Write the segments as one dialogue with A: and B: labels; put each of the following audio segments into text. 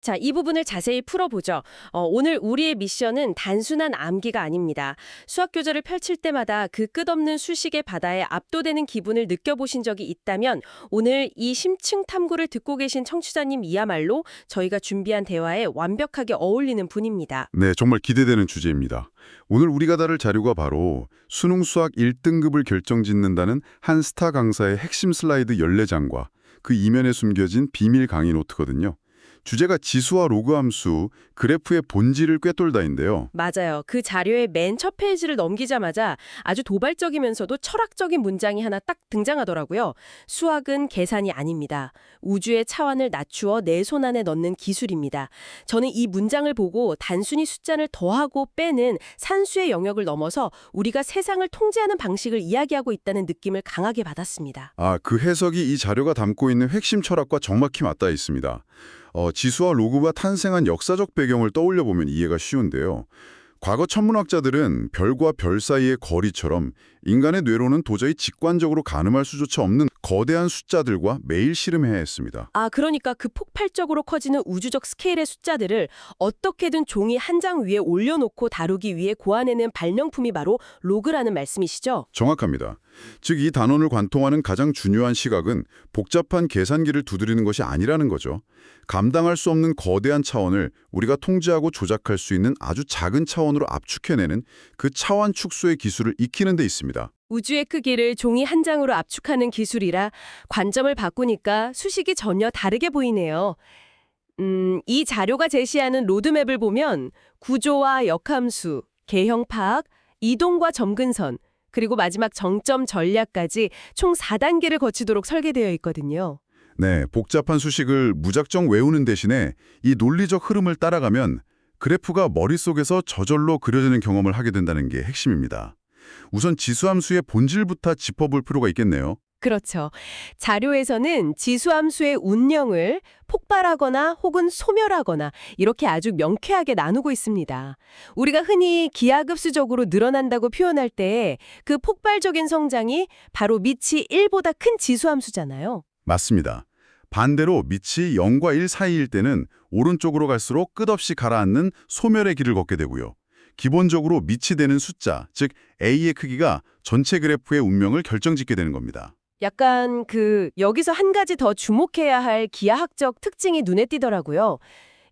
A: 자, 이 부분을 자세히 풀어보죠. 오늘 우리의 미션은 단순한 암기가 아닙니다. 수학 교재를 펼칠 때마다 그 끝없는 수식의 바다에 압도되는 기분을 느껴보신 적이 있다면 오늘 이 심층 탐구를 듣고 계신 청취자님이야말로 저희가 준비한 대화에 완벽하게 어울리는 분입니다.
B: 네, 정말 기대되는 주제입니다. 오늘 우리가 다룰 자료가 바로 수능 수학 1등급을 결정짓는다는 한 스타 강사의 핵심 슬라이드 14장과 그 이면에 숨겨진 비밀 강의 노트거든요. 주제가 지수와 로그 함수, 그래프의 본질을 꿰돌다인데요.
A: 맞아요. 그 자료의 맨 첫 페이지를 넘기자마자 아주 도발적이면서도 철학적인 문장이 하나 딱 등장하더라고요. 수학은 계산이 아닙니다. 우주의 차원을 낮추어 내 손 안에 넣는 기술입니다. 저는 이 문장을 보고 단순히 숫자를 더하고 빼는 산수의 영역을 넘어서 우리가 세상을 통제하는 방식을 이야기하고 있다는 느낌을 강하게 받았습니다.
B: 그 해석이 이 자료가 담고 있는 핵심 철학과 정확히 맞닿아 있습니다. 지수와 로그가 탄생한 역사적 배경을 떠올려 보면 이해가 쉬운데요. 과거 천문학자들은 별과 별 사이의 거리처럼 인간의 뇌로는 도저히 직관적으로 가늠할 수조차 없는 거대한 숫자들과 매일 씨름해야 했습니다.
A: 그러니까 그 폭발적으로 커지는 우주적 스케일의 숫자들을 어떻게든 종이 한 장 위에 올려놓고 다루기 위해 고안해낸 발명품이 바로 로그라는 말씀이시죠?
B: 정확합니다. 즉 이 단원을 관통하는 가장 중요한 시각은 복잡한 계산기를 두드리는 것이 아니라는 거죠. 감당할 수 없는 거대한 차원을 우리가 통제하고 조작할 수 있는 아주 작은 차원으로 압축해내는 그 차원 축소의 기술을 익히는 데 있습니다.
A: 우주의 크기를 종이 한 장으로 압축하는 기술이라 관점을 바꾸니까 수식이 전혀 다르게 보이네요. 이 자료가 제시하는 로드맵을 보면 구조와 역함수, 개형 파악, 이동과 점근선, 그리고 마지막 정점 전략까지 총 4단계를 거치도록 설계되어 있거든요.
B: 네, 복잡한 수식을 무작정 외우는 대신에 이 논리적 흐름을 따라가면 그래프가 머릿속에서 저절로 그려지는 경험을 하게 된다는 게 핵심입니다. 우선 지수함수의 본질부터 짚어볼 필요가 있겠네요.
A: 그렇죠. 자료에서는 지수함수의 운영을 폭발하거나 혹은 소멸하거나 이렇게 아주 명쾌하게 나누고 있습니다. 우리가 흔히 기하급수적으로 늘어난다고 표현할 때 그 폭발적인 성장이 바로 밑이 1보다 큰 지수함수잖아요.
B: 맞습니다. 반대로 밑이 0과 1 사이일 때는 오른쪽으로 갈수록 끝없이 가라앉는 소멸의 길을 걷게 되고요. 기본적으로 밑이 되는 숫자, 즉 A의 크기가 전체 그래프의 운명을 결정짓게 되는 겁니다.
A: 약간 여기서 한 가지 더 주목해야 할 기하학적 특징이 눈에 띄더라고요.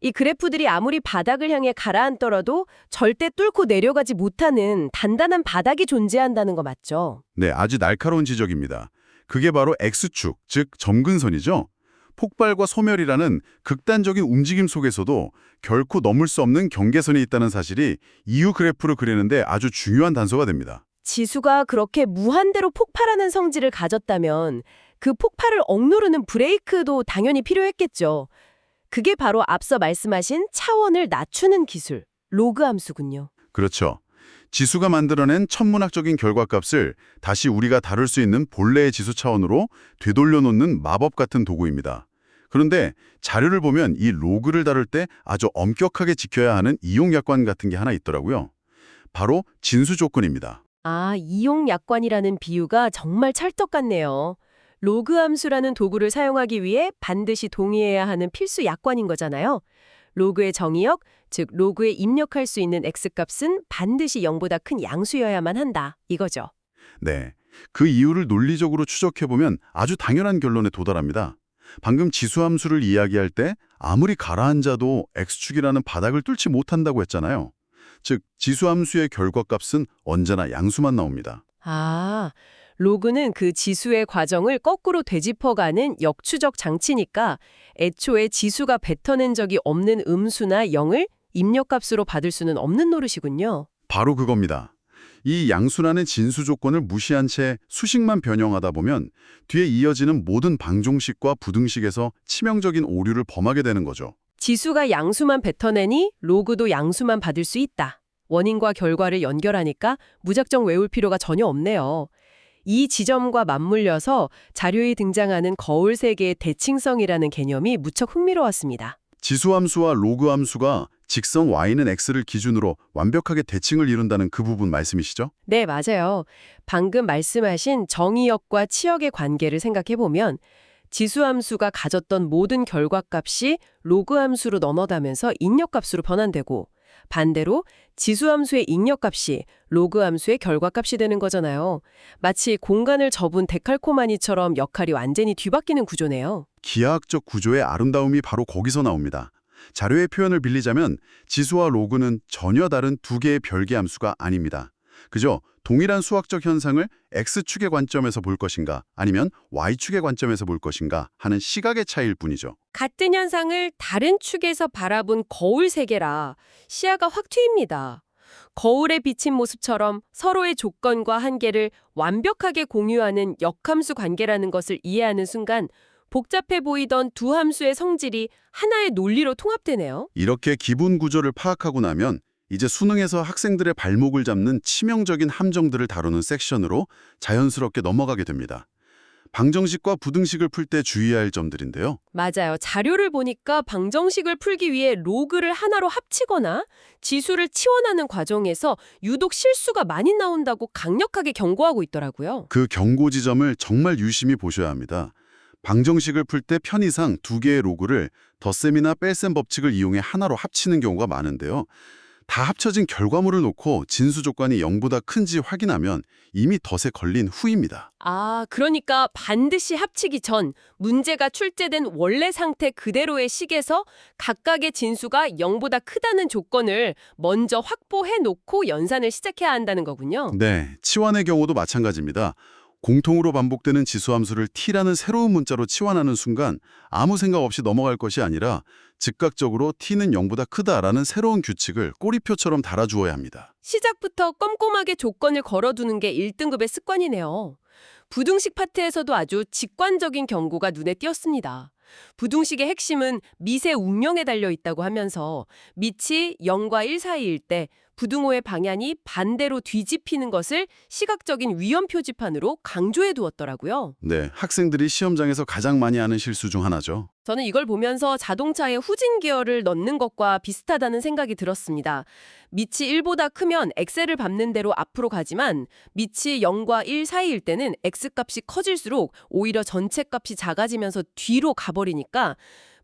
A: 이 그래프들이 아무리 바닥을 향해 가라앉더라도 절대 뚫고 내려가지 못하는 단단한 바닥이 존재한다는 거 맞죠?
B: 네, 아주 날카로운 지적입니다. 그게 바로 X축, 즉 점근선이죠. 폭발과 소멸이라는 극단적인 움직임 속에서도 결코 넘을 수 없는 경계선이 있다는 사실이 이후 그래프를 그리는데 아주 중요한 단서가 됩니다.
A: 지수가 그렇게 무한대로 폭발하는 성질을 가졌다면 그 폭발을 억누르는 브레이크도 당연히 필요했겠죠. 그게 바로 앞서 말씀하신 차원을 낮추는 기술, 로그 함수군요.
B: 그렇죠. 지수가 만들어낸 천문학적인 결과값을 다시 우리가 다룰 수 있는 본래의 지수 차원으로 되돌려 놓는 마법 같은 도구입니다. 그런데 자료를 보면 이 로그를 다룰 때 아주 엄격하게 지켜야 하는 이용약관 같은 게 하나 있더라고요. 바로 진수 조건입니다.
A: 이용약관이라는 비유가 정말 찰떡 같네요. 로그 함수라는 도구를 사용하기 위해 반드시 동의해야 하는 필수 약관인 거잖아요. 로그의 정의역, 즉 로그에 입력할 수 있는 x값은 반드시 0보다 큰 양수여야만 한다. 이거죠.
B: 네, 그 이유를 논리적으로 추적해보면 아주 당연한 결론에 도달합니다. 방금 지수함수를 이야기할 때 아무리 가라앉아도 x축이라는 바닥을 뚫지 못한다고 했잖아요. 즉, 지수함수의 결과값은 언제나 양수만 나옵니다.
A: 로그는 그 지수의 과정을 거꾸로 되짚어가는 역추적 장치니까 애초에 지수가 뱉어낸 적이 없는 음수나 0을 입력값으로 받을 수는 없는 노릇이군요.
B: 바로 그겁니다. 이 양수라는 진수 조건을 무시한 채 수식만 변형하다 보면 뒤에 이어지는 모든 방정식과 부등식에서 치명적인 오류를 범하게 되는 거죠.
A: 지수가 양수만 뱉어내니 로그도 양수만 받을 수 있다. 원인과 결과를 연결하니까 무작정 외울 필요가 전혀 없네요. 이 지점과 맞물려서 자료에 등장하는 거울 세계의 대칭성이라는 개념이 무척 흥미로웠습니다.
B: 지수함수와 로그함수가 직선 y는 x를 기준으로 완벽하게 대칭을 이룬다는 그 부분 말씀이시죠?
A: 네, 맞아요. 방금 말씀하신 정의역과 치역의 관계를 생각해보면 지수함수가 가졌던 모든 결과값이 로그함수로 넘어가면서 입력값으로 변환되고 반대로 지수함수의 입력값이 로그함수의 결과값이 되는 거잖아요. 마치 공간을 접은 데칼코마니처럼 역할이 완전히 뒤바뀌는 구조네요.
B: 기하학적 구조의 아름다움이 바로 거기서 나옵니다. 자료의 표현을 빌리자면 지수와 로그는 전혀 다른 두 개의 별개 함수가 아닙니다. 그저 동일한 수학적 현상을 X축의 관점에서 볼 것인가 아니면 Y축의 관점에서 볼 것인가 하는 시각의 차이일 뿐이죠.
A: 같은 현상을 다른 축에서 바라본 거울 세계라 시야가 확 트입니다. 거울에 비친 모습처럼 서로의 조건과 한계를 완벽하게 공유하는 역함수 관계라는 것을 이해하는 순간 복잡해 보이던 두 함수의 성질이 하나의 논리로 통합되네요.
B: 이렇게 기본 구조를 파악하고 나면 이제 수능에서 학생들의 발목을 잡는 치명적인 함정들을 다루는 섹션으로 자연스럽게 넘어가게 됩니다. 방정식과 부등식을 풀 때 주의해야 할 점들인데요.
A: 맞아요. 자료를 보니까 방정식을 풀기 위해 로그를 하나로 합치거나 지수를 치환하는 과정에서 유독 실수가 많이 나온다고 강력하게 경고하고 있더라고요.
B: 그 경고 지점을 정말 유심히 보셔야 합니다. 방정식을 풀 때 편의상 두 개의 로그를 덧셈이나 뺄셈 법칙을 이용해 하나로 합치는 경우가 많은데요. 다 합쳐진 결과물을 놓고 진수 조건이 0보다 큰지 확인하면 이미 덫에 걸린 후입니다.
A: 아, 그러니까 반드시 합치기 전 문제가 출제된 원래 상태 그대로의 식에서 각각의 진수가 0보다 크다는 조건을 먼저 확보해 놓고 연산을 시작해야 한다는 거군요.
B: 네, 치환의 경우도 마찬가지입니다. 공통으로 반복되는 지수함수를 t라는 새로운 문자로 치환하는 순간 아무 생각 없이 넘어갈 것이 아니라 즉각적으로 t는 0보다 크다라는 새로운 규칙을 꼬리표처럼 달아주어야 합니다.
A: 시작부터 꼼꼼하게 조건을 걸어두는 게 1등급의 습관이네요. 부등식 파트에서도 아주 직관적인 경고가 눈에 띄었습니다. 부등식의 핵심은 미세 운명에 달려 있다고 하면서 밑이 0과 1 사이일 때 부등호의 방향이 반대로 뒤집히는 것을 시각적인 위험 표지판으로 강조해 두었더라고요.
B: 네, 학생들이 시험장에서 가장 많이 하는 실수 중 하나죠.
A: 저는 이걸 보면서 자동차에 후진 기어를 넣는 것과 비슷하다는 생각이 들었습니다. 밑이 1보다 크면 엑셀을 밟는 대로 앞으로 가지만 밑이 0과 1 사이일 때는 X값이 커질수록 오히려 전체 값이 작아지면서 뒤로 가버리니까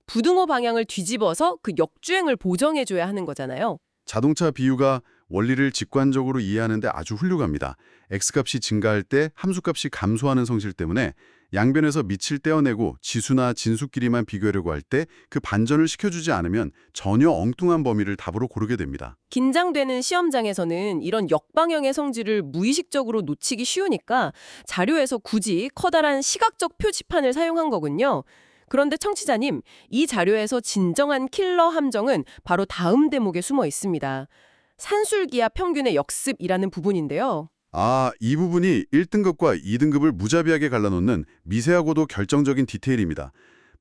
A: 부등호 방향을 뒤집어서 그 역주행을 보정해줘야 하는 거잖아요.
B: 자동차 비유가 원리를 직관적으로 이해하는데 아주 훌륭합니다. X값이 증가할 때 함수값이 감소하는 성질 때문에 양변에서 밑을 떼어내고 지수나 진수끼리만 비교하려고 할 때 그 반전을 시켜주지 않으면 전혀 엉뚱한 범위를 답으로 고르게 됩니다.
A: 긴장되는 시험장에서는 이런 역방향의 성질을 무의식적으로 놓치기 쉬우니까 자료에서 굳이 커다란 시각적 표지판을 사용한 거군요. 그런데 청취자님, 이 자료에서 진정한 킬러 함정은 바로 다음 대목에 숨어 있습니다. 산술기하 평균의 역습이라는 부분인데요.
B: 이 부분이 1등급과 2등급을 무자비하게 갈라놓는 미세하고도 결정적인 디테일입니다.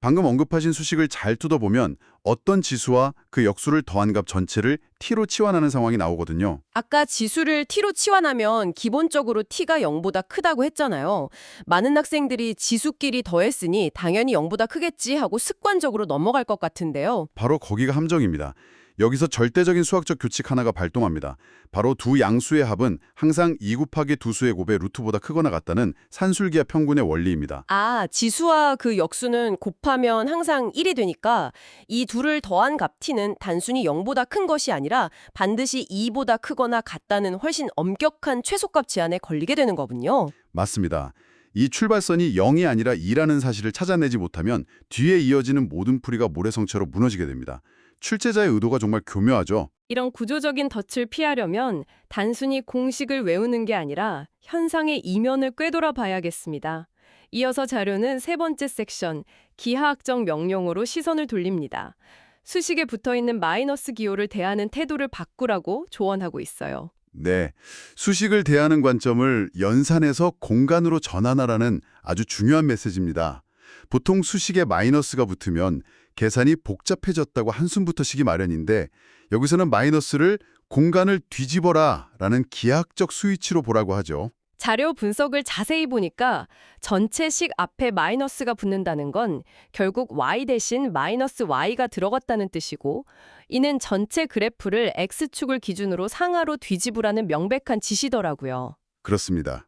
B: 방금 언급하신 수식을 잘 뜯어보면 어떤 지수와 그 역수를 더한 값 전체를 t로 치환하는 상황이 나오거든요.
A: 아까 지수를 t로 치환하면 기본적으로 t가 0보다 크다고 했잖아요. 많은 학생들이 지수끼리 더했으니 당연히 0보다 크겠지 하고 습관적으로 넘어갈 것 같은데요.
B: 바로 거기가 함정입니다. 여기서 절대적인 수학적 규칙 하나가 발동합니다. 바로 두 양수의 합은 항상 2 곱하기 두 수의 곱의 루트보다 크거나 같다는 산술기하 평균의 원리입니다.
A: 아, 지수와 그 역수는 곱하면 항상 1이 되니까 이 둘을 더한 값 t는 단순히 0보다 큰 것이 아니라 반드시 2보다 크거나 같다는 훨씬 엄격한 최소값 제한에 걸리게 되는 거군요.
B: 맞습니다. 이 출발선이 0이 아니라 2라는 사실을 찾아내지 못하면 뒤에 이어지는 모든 풀이가 모래성처럼 무너지게 됩니다. 출제자의 의도가 정말 교묘하죠.
A: 이런 구조적인 덫을 피하려면 단순히 공식을 외우는 게 아니라 현상의 이면을 꿰돌아 봐야겠습니다. 이어서 자료는 세 번째 섹션, 기하학적 명령으로 시선을 돌립니다. 수식에 붙어있는 마이너스 기호를 대하는 태도를 바꾸라고 조언하고 있어요.
B: 네, 수식을 대하는 관점을 연산해서 공간으로 전환하라는 아주 중요한 메시지입니다. 보통 수식에 마이너스가 붙으면 계산이 복잡해졌다고 한숨부터 쉬기 마련인데 여기서는 마이너스를 공간을 뒤집어라 라는 기하학적 스위치로 보라고 하죠.
A: 자료 분석을 자세히 보니까 전체 식 앞에 마이너스가 붙는다는 건 결국 y 대신 마이너스 y가 들어갔다는 뜻이고 이는 전체 그래프를 x축을 기준으로 상하로 뒤집으라는 명백한 지시더라고요.
B: 그렇습니다.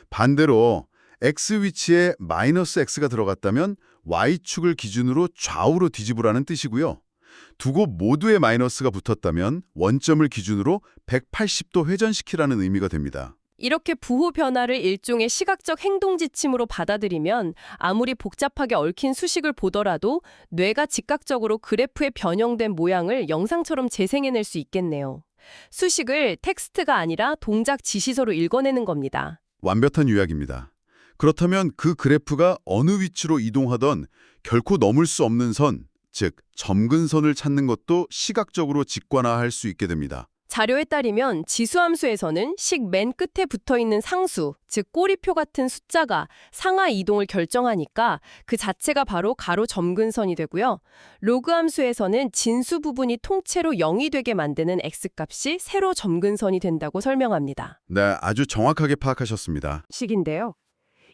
B: 반대로 x 위치에 마이너스 x가 들어갔다면 y축을 기준으로 좌우로 뒤집으라는 뜻이고요. 두 곳 모두에 마이너스가 붙었다면 원점을 기준으로 180도 회전시키라는 의미가 됩니다.
A: 이렇게 부호 변화를 일종의 시각적 행동 지침으로 받아들이면 아무리 복잡하게 얽힌 수식을 보더라도 뇌가 즉각적으로 그래프에 변형된 모양을 영상처럼 재생해낼 수 있겠네요. 수식을 텍스트가 아니라 동작 지시서로 읽어내는 겁니다.
B: 완벽한 요약입니다. 그렇다면 그 그래프가 어느 위치로 이동하던 결코 넘을 수 없는 선, 즉 점근선을 찾는 것도 시각적으로 직관화할 수 있게 됩니다.
A: 자료에 따르면 지수함수에서는 식 맨 끝에 붙어있는 상수, 즉 꼬리표 같은 숫자가 상하 이동을 결정하니까 그 자체가 바로 가로 점근선이 되고요. 로그 함수에서는 진수 부분이 통째로 0이 되게 만드는 x값이 세로 점근선이 된다고 설명합니다.
B: 네, 아주 정확하게 파악하셨습니다.
A: 식인데요.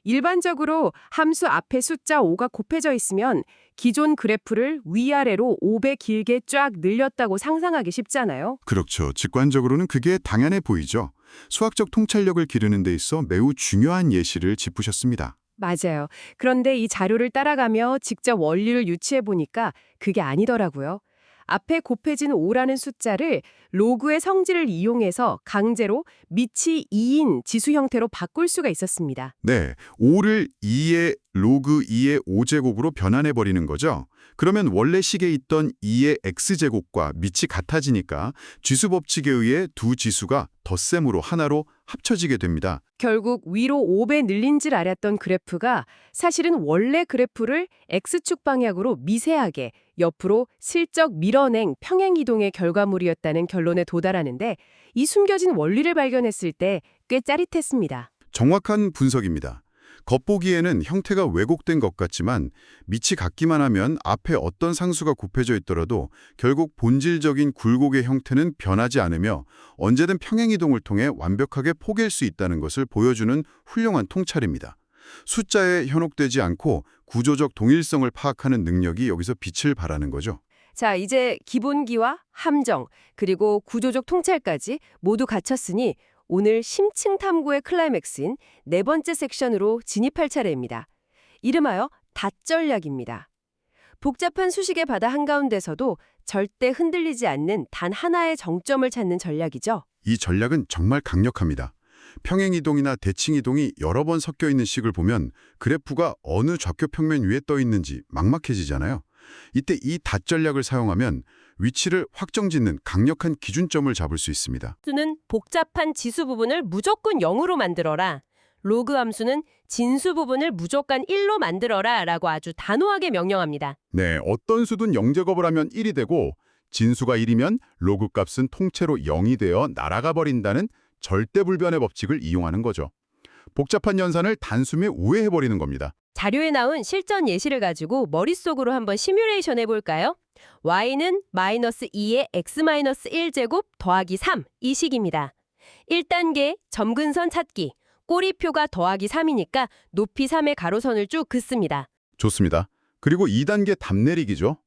A: 일반적으로 함수 앞에 숫자 5가 곱해져 있으면 기존 그래프를 위아래로 5배 길게 쫙 늘렸다고 상상하기 쉽잖아요.
C: 그렇죠. 직관적으로는 그게 당연해 보이죠. 수학적 통찰력을 기르는 데 있어 매우 중요한 예시를 짚으셨습니다.
A: 맞아요. 그런데 이 자료를 따라가며 직접 원리를 유추해 보니까 그게 아니더라고요. 앞에 곱해진 5라는 숫자를 로그의 성질을 이용해서 강제로 밑이 2인 지수 형태로 바꿀 수가 있었습니다.
C: 네, 5를 2의 로그 2의 5제곱으로 변환해버리는 거죠. 그러면 원래 식에 있던 2의 x제곱과 밑이 같아지니까 지수 법칙에 의해 두 지수가 덧셈으로 하나로 합쳐지게 됩니다.
A: 결국 위로 5배 늘린 줄 알았던 그래프가 사실은 원래 그래프를 x축 방향으로 미세하게 옆으로 슬쩍 밀어낸 평행이동의 결과물이었다는 결론에 도달하는데 이 숨겨진 원리를 발견했을 때 꽤 짜릿했습니다.
C: 정확한 분석입니다. 겉보기에는 형태가 왜곡된 것 같지만 밑이 같기만 하면 앞에 어떤 상수가 곱해져 있더라도 결국 본질적인 굴곡의 형태는 변하지 않으며 언제든 평행이동을 통해 완벽하게 포개일 수 있다는 것을 보여주는 훌륭한 통찰입니다. 숫자에 현혹되지 않고 구조적 동일성을 파악하는 능력이 여기서 빛을 발하는 거죠.
A: 자, 이제 기본기와 함정, 그리고 구조적 통찰까지 모두 갖췄으니 오늘 심층 탐구의 클라이맥스인 네 번째 섹션으로 진입할 차례입니다. 이름하여 닷전략입니다. 복잡한 수식의 바다 한가운데서도 절대 흔들리지 않는 단 하나의 정점을 찾는 전략이죠.
C: 이 전략은 정말 강력합니다. 평행이동이나 대칭이동이 여러 번 섞여 있는 식을 보면 그래프가 어느 좌표 평면 위에 떠 있는지 막막해지잖아요. 이때 이 닷 전략을 사용하면 위치를 확정짓는 강력한 기준점을 잡을 수 있습니다.
A: 수는 복잡한 지수 부분을 무조건 0으로 만들어라. 로그 함수는 진수 부분을 무조건 1로 만들어라 라고 아주 단호하게 명령합니다.
C: 네, 어떤 수든 0제곱을 하면 1이 되고 진수가 1이면 로그 값은 통째로 0이 되어 날아가 버린다는 절대불변의 법칙을 이용하는 거죠. 복잡한 연산을 단숨에 우회해버리는 겁니다.
A: 자료에 나온 실전 예시를 가지고 머릿속으로 한번 시뮬레이션 해볼까요? y는 마이너스 2의 x-1제곱 더하기 3 이 식입니다. 1단계 점근선 찾기. 꼬리표가 더하기 3이니까 높이 3의 가로선을 쭉 긋습니다.
C: 좋습니다. 그리고 2단계 답 내리기죠.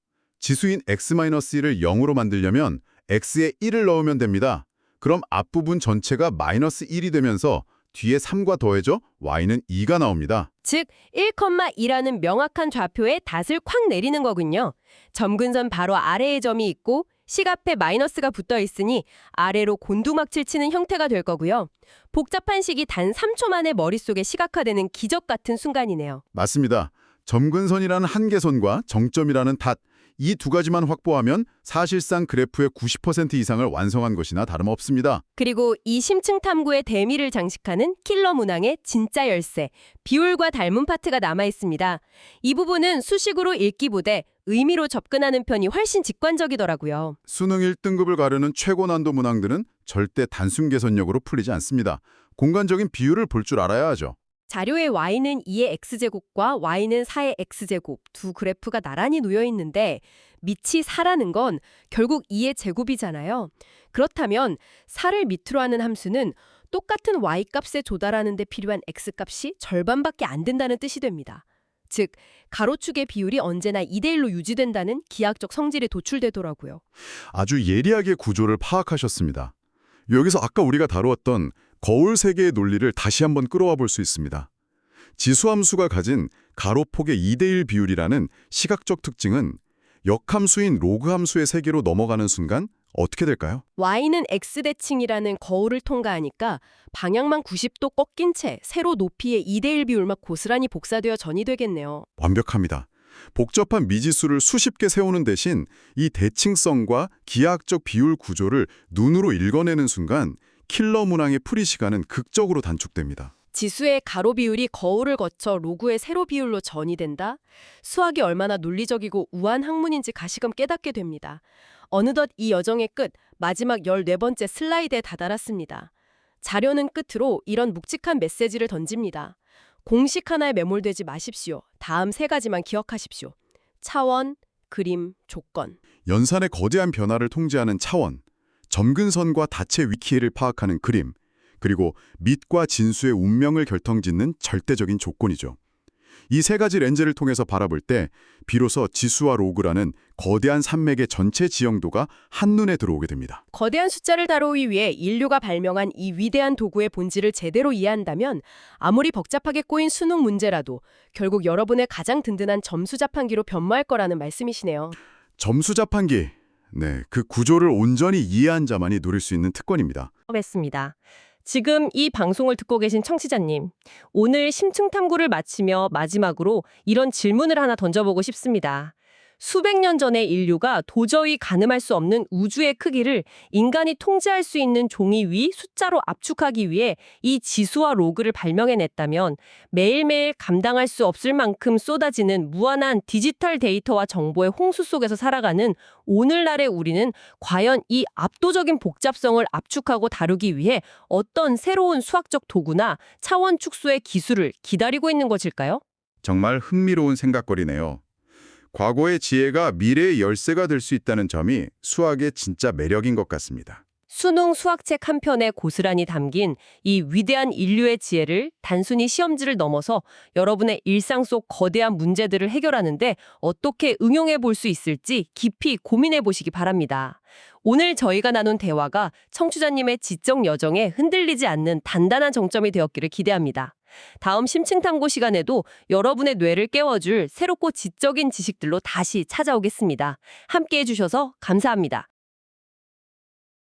C: 지수인 x-1을 0으로 만들려면 x에 1을 넣으면 됩니다. 그럼 앞부분 전체가 마이너스 1이 되면서 뒤에 3과 더해져 y는 2가 나옵니다.
A: 즉 1,2라는 명확한 좌표에 닷을 콱 내리는 거군요. 점근선 바로 아래에 점이 있고 식 앞에 마이너스가 붙어 있으니 아래로 곤두막질 치는 형태가 될 거고요. 복잡한 식이 단 3초 만에 머릿속에 시각화되는 기적 같은 순간이네요.
C: 맞습니다. 점근선이라는 한계선과 정점이라는 닷, 이 두 가지만 확보하면 사실상 그래프의 90% 이상을 완성한 것이나 다름없습니다.
A: 그리고 이 심층 탐구의 대미를 장식하는 킬러 문항의 진짜 열쇠, 비율과 닮은 파트가 남아 있습니다. 이 부분은 수식으로 읽기보다 의미로 접근하는 편이 훨씬 직관적이더라고요.
C: 수능 1등급을 가르는 최고 난도 문항들은 절대 단순 계산력으로 풀리지 않습니다. 공간적인 비율을 볼 줄 알아야 하죠.
A: 자료에 y는 2의 x제곱과 y는 4의 x제곱 두 그래프가 나란히 놓여 있는데 밑이 4라는 건 결국 2의 제곱이잖아요. 그렇다면 4를 밑으로 하는 함수는 똑같은 y값에 조달하는 데 필요한 x값이 절반밖에 안 된다는 뜻이 됩니다. 즉, 가로축의 비율이 언제나 2대1로 유지된다는 기하학적 성질이 도출되더라고요.
C: 아주 예리하게 구조를 파악하셨습니다. 여기서 아까 우리가 다루었던 거울 세계의 논리를 다시 한번 끌어와 볼 수 있습니다. 지수함수가 가진 가로폭의 2대1 비율이라는 시각적 특징은 역함수인 로그함수의 세계로 넘어가는 순간 어떻게 될까요?
A: y는 x대칭이라는 거울을 통과하니까 방향만 90도 꺾인 채 세로 높이의 2대1 비율만 고스란히 복사되어 전이되겠네요.
C: 완벽합니다. 복잡한 미지수를 수십 개 세우는 대신 이 대칭성과 기하학적 비율 구조를 눈으로 읽어내는 순간 킬러 문항의 풀이 시간은 극적으로 단축됩니다.
A: 지수의 가로 비율이 거울을 거쳐 로그의 세로 비율로 전이된다? 수학이 얼마나 논리적이고 우아한 학문인지 가시금 깨닫게 됩니다. 어느덧 이 여정의 끝, 마지막 14번째 슬라이드에 다다랐습니다. 자료는 끝으로 이런 묵직한 메시지를 던집니다. 공식 하나에 매몰되지 마십시오. 다음 3가지만 기억하십시오. 차원, 그림, 조건.
C: 연산의 거대한 변화를 통제하는 차원, 점근선과 다체 위키를 파악하는 그림, 그리고 밑과 진수의 운명을 결정짓는 절대적인 조건이죠. 이 3가지 렌즈를 통해서 바라볼 때 비로소 지수와 로그라는 거대한 산맥의 전체 지형도가 한눈에 들어오게 됩니다.
A: 거대한 숫자를 다루기 위해 인류가 발명한 이 위대한 도구의 본질을 제대로 이해한다면 아무리 복잡하게 꼬인 수능 문제라도 결국 여러분의 가장 든든한 점수 자판기로 변모할 거라는 말씀이시네요.
C: 점수 자판기, 그 구조를 온전히 이해한 자만이 누릴 수 있는 특권입니다.
D: 했습니다. 지금 이 방송을 듣고 계신 청취자님, 오늘 심층 탐구를 마치며 마지막으로 이런 질문을 하나 던져보고 싶습니다. 수백 년 전의 인류가 도저히 가늠할 수 없는 우주의 크기를 인간이 통제할 수 있는 종이 위 숫자로 압축하기 위해 이 지수와 로그를 발명해냈다면 매일매일 감당할 수 없을 만큼 쏟아지는 무한한 디지털 데이터와 정보의 홍수 속에서 살아가는 오늘날의 우리는 과연 이 압도적인 복잡성을 압축하고 다루기 위해 어떤 새로운 수학적 도구나 차원 축소의 기술을 기다리고 있는 것일까요?
C: 정말 흥미로운 생각거리네요. 과거의 지혜가 미래의 열쇠가 될 수 있다는 점이 수학의 진짜 매력인 것 같습니다.
D: 수능 수학책 한 편에 고스란히 담긴 이 위대한 인류의 지혜를 단순히 시험지를 넘어서 여러분의 일상 속 거대한 문제들을 해결하는데 어떻게 응용해 볼 수 있을지 깊이 고민해 보시기 바랍니다. 오늘 저희가 나눈 대화가 청취자님의 지적 여정에 흔들리지 않는 단단한 정점이 되었기를 기대합니다. 다음 심층탐구 시간에도 여러분의 뇌를 깨워줄 새롭고 지적인 지식들로 다시 찾아오겠습니다. 함께해 주셔서 감사합니다.